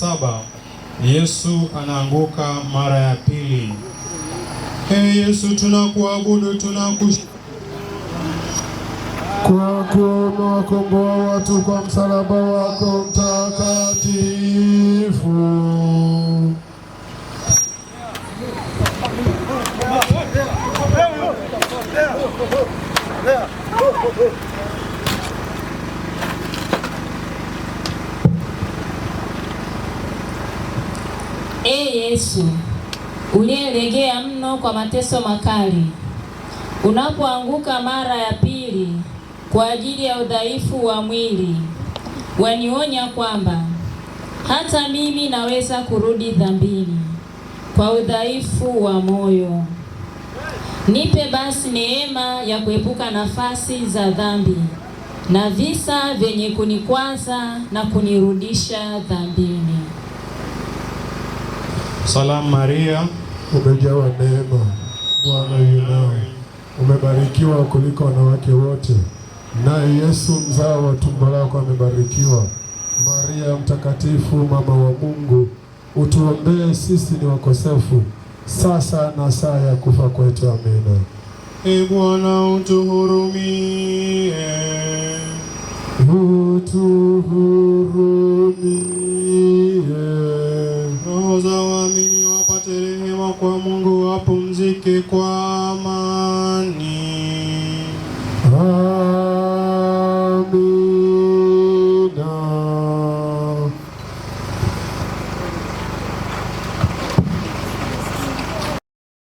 7 Yesu anaanguka mara ya pili. Yesu, tunakuabudu, kwa kuwa umewakomboa watu kwa msalaba wako mtakatifu. Yesu, uliyelegea mno kwa mateso makali, unapoanguka mara ya pili kwa ajili ya udhaifu wa mwili, wanionya kwamba hata mimi naweza kurudi dhambini kwa udhaifu wa moyo. Nipe basi neema ya kuepuka nafasi za dhambi na visa vyenye kunikwaza na kunirudisha dhambini. Salamu Maria, umejawa neema, Bwana yu nawe, umebarikiwa kuliko wanawake wote, naye Yesu mzao wa tumbo lako amebarikiwa. Maria mtakatifu, mama wa Mungu, utuombee sisi ni wakosefu, sasa na saa ya kufa kwetu. Amina. Bwana utuhurumie. Utuhurumie.